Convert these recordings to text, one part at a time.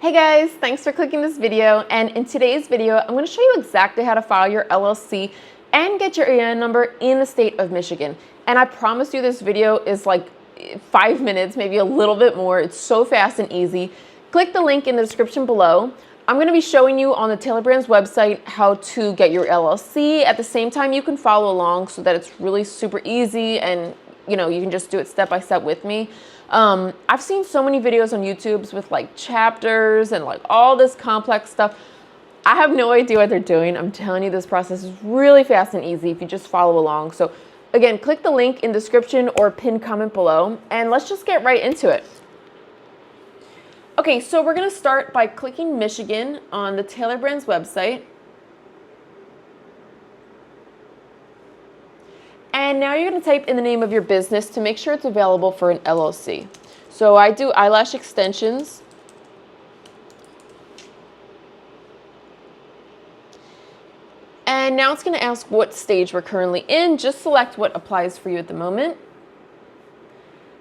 Hey guys, thanks for clicking this video, and in today's video I'm going to show you exactly how to file your LLC and get your EIN number in the state of Michigan. And I promise you this video is like 5 minutes, maybe a little bit more. It's so fast and easy. Click the link in the description below. I'm going to be showing you on the Taylor Brands website how to get your LLC. At the same time, you can follow along so that it's really super easy and you can just do it step by step with me. I've seen so many videos on YouTube with like chapters and like all this complex stuff. I have no idea what they're doing. I'm telling you, this process is really fast and easy if you just follow along. So again, click the link in the description or pinned comment below, and let's just get right into it. Okay, so we're going to start by clicking Michigan on the Taylor Brands website. And now you're going to type in the name of your business to make sure it's available for an LLC. So I do eyelash extensions. And now it's going to ask what stage we're currently in. Just select what applies for you at the moment.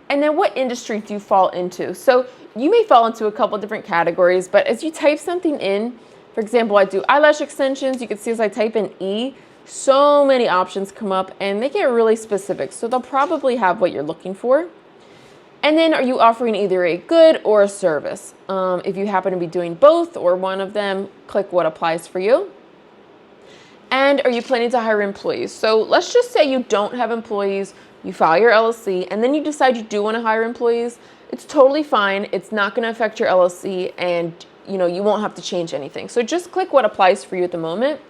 And then what industry do you fall into? So you may fall into a couple different categories, but as you type something in, for example, I do eyelash extensions. You can see as I type in E, so many options come up and they get really specific. So they'll probably have what you're looking for. And then are you offering either a good or a service? If you happen to be doing both or one of them, click what applies for you. And are you planning to hire employees? So let's just say you don't have employees, you file your LLC, and then you decide you do want to hire employees. It's totally fine. It's not going to affect your LLC, and you won't have to change anything. So just click what applies for you at the moment.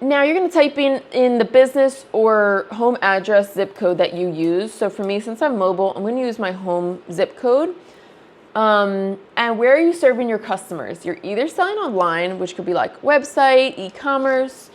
Now you're going to type in the business or home address zip code that you use. So for me, since I'm mobile, I'm going to use my home zip code. And where are you serving your customers? You're either selling online, which could be like website, e-commerce,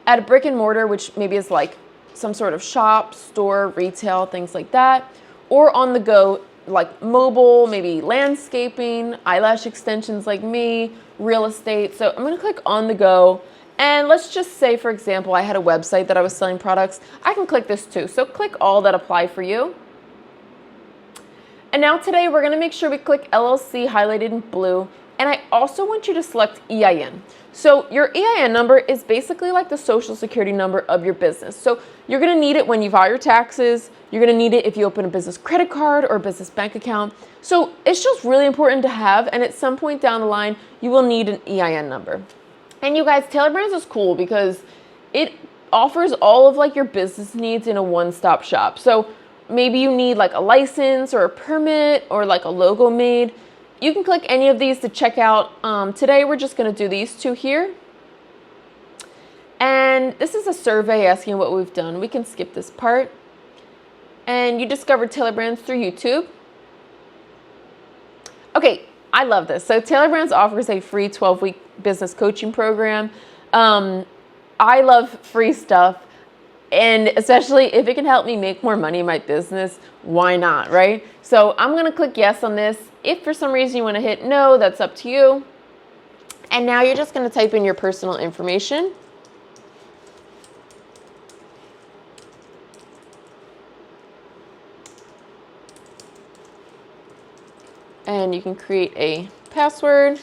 at a brick and mortar, which maybe is like some sort of shop, store, retail, things like that, or on the go, like mobile, maybe landscaping, eyelash extensions like me, real estate. So I'm going to click on the go. And let's just say, for example, I had a website that I was selling products. I can click this too. So click all that apply for you. And now today we're going to make sure we click LLC highlighted in blue. And I also want you to select EIN. So your EIN number is basically like the social security number of your business. So you're going to need it when you file your taxes. You're going to need it if you open a business credit card or a business bank account. So it's just really important to have. And at some point down the line, you will need an EIN number. And you guys, Taylor Brands is cool because it offers all of like your business needs in a one-stop shop. So maybe you need like a license or a permit or like a logo made. You can click any of these to check out. Today we're just going to do these two here. And this is a survey asking what we've done. We can skip this part. And you discovered Taylor Brands through YouTube. Okay, I love this. So Taylor Brands offers a free 12-week business coaching program. I love free stuff. And especially if it can help me make more money in my business, why not, right? So I'm going to click yes on this. If for some reason you want to hit no, that's up to you. And now you're just going to type in your personal information. And you can create a password.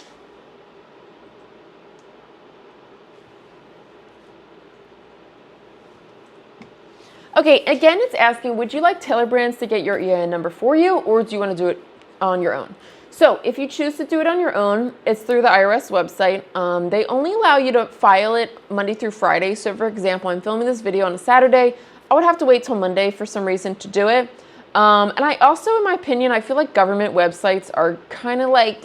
Okay, again, it's asking, would you like Taylor Brands to get your EIN number for you, or do you want to do it on your own? So if you choose to do it on your own, it's through the IRS website. They only allow you to file it Monday through Friday. So for example, I'm filming this video on a Saturday. I would have to wait till Monday for some reason to do it. And I also, in my opinion, I feel like government websites are kind of like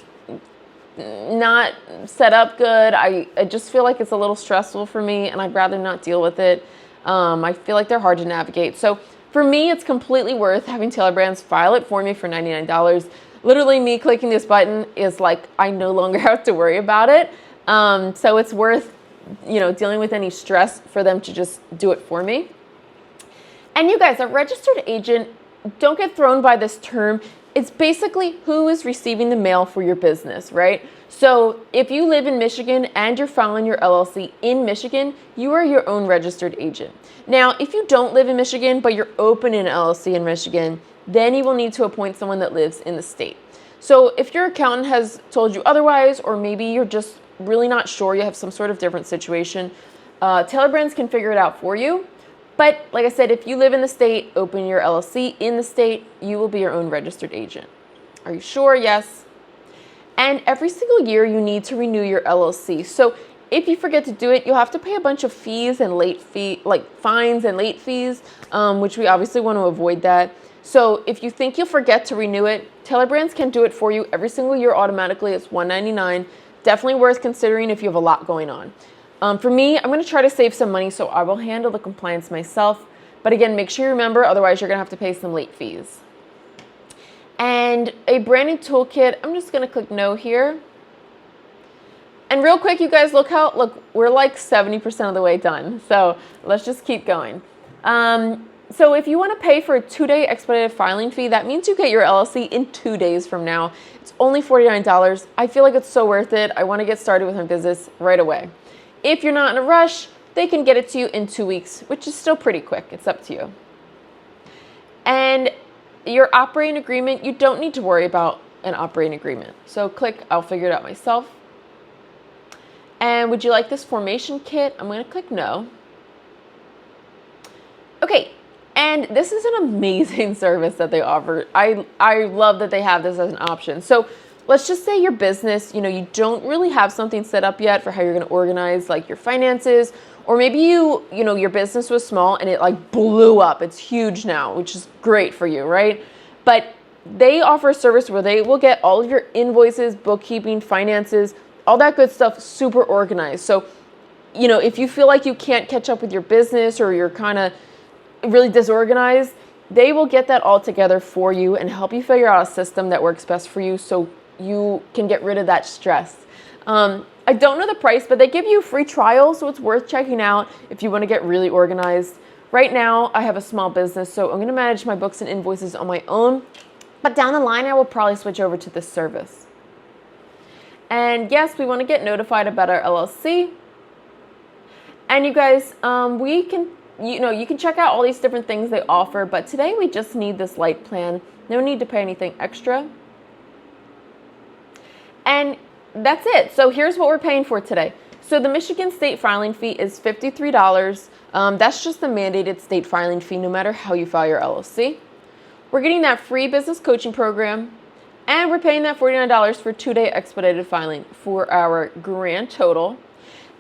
not set up good. I just feel like it's a little stressful for me, and I'd rather not deal with it. I feel like they're hard to navigate. So for me, it's completely worth having Taylor Brands file it for me for $99. Literally me clicking this button is like, I no longer have to worry about it. So it's worth, dealing with any stress for them to just do it for me. And you guys, a registered agent, don't get thrown by this term. It's basically who is receiving the mail for your business, right? So if you live in Michigan and you're filing your LLC in Michigan, you are your own registered agent. Now, if you don't live in Michigan, but you're opening an LLC in Michigan, then you will need to appoint someone that lives in the state. So if your accountant has told you otherwise, or maybe you're just really not sure, you have some sort of different situation, Tailored Brands can figure it out for you. But like I said, if you live in the state, open your LLC in the state, you will be your own registered agent. Are you sure? Yes. And every single year you need to renew your LLC. So if you forget to do it, you'll have to pay a bunch of fees and fines and late fees, which we obviously want to avoid that. So if you think you'll forget to renew it, Tailored Brands can do it for you every single year automatically. It's $199. Definitely worth considering if you have a lot going on. For me, I'm going to try to save some money, so I will handle the compliance myself. But again, make sure you remember, otherwise you're going to have to pay some late fees. And a branding toolkit, I'm just going to click no here. And real quick, you guys, look, we're like 70% of the way done. So let's just keep going. So if you want to pay for a 2-day expedited filing fee, that means you get your LLC in 2 days from now. It's only $49. I feel like it's so worth it. I want to get started with my business right away. If you're not in a rush, they can get it to you in 2 weeks, which is still pretty quick. It's up to you. And your operating agreement, you don't need to worry about an operating agreement. So click, I'll figure it out myself. And would you like this formation kit? I'm going to click no. Okay, and this is an amazing service that they offer. I love that they have this as an option. So let's just say your business, you don't really have something set up yet for how you're going to organize like your finances, or maybe your business was small and it like blew up. It's huge now, which is great for you, right? But they offer a service where they will get all of your invoices, bookkeeping, finances, all that good stuff super organized. So, if you feel like you can't catch up with your business or you're kind of really disorganized, they will get that all together for you and help you figure out a system that works best for you so you can get rid of that stress. I don't know the price, but they give you free trials, so it's worth checking out if you want to get really organized. Right now, I have a small business, so I'm going to manage my books and invoices on my own. But down the line, I will probably switch over to this service. And yes, we want to get notified about our LLC. And you guys, you can check out all these different things they offer, but today we just need this light plan. No need to pay anything extra. And that's it. So here's what we're paying for today. So the Michigan state filing fee is $53. That's just the mandated state filing fee no matter how you file your LLC. We're getting that free business coaching program, and we're paying that $49 for 2-day expedited filing for our grand total.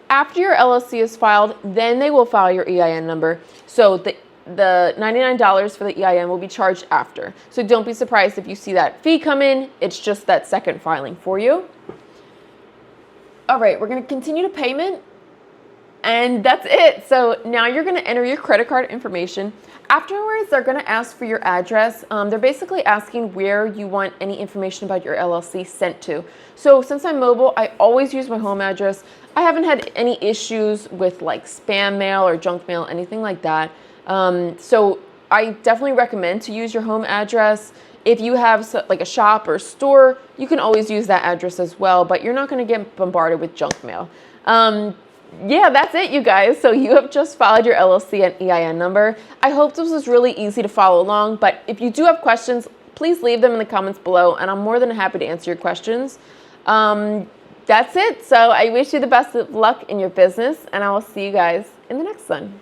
After your LLC is filed, then they will file your EIN number. So the $99 for the EIN will be charged after. So don't be surprised if you see that fee come in. It's just that second filing for you. All right, we're going to continue to payment. And that's it. So now you're going to enter your credit card information. Afterwards, they're going to ask for your address. They're basically asking where you want any information about your LLC sent to. So since I'm mobile, I always use my home address. I haven't had any issues with like spam mail or junk mail, anything like that. So I definitely recommend to use your home address. If you have like a shop or store, you can always use that address as well, but you're not going to get bombarded with junk mail. Yeah, that's it, you guys. So you have just filed your LLC and EIN number. I hope this was really easy to follow along, but if you do have questions, please leave them in the comments below, and I'm more than happy to answer your questions. That's it. So I wish you the best of luck in your business, and I will see you guys in the next one.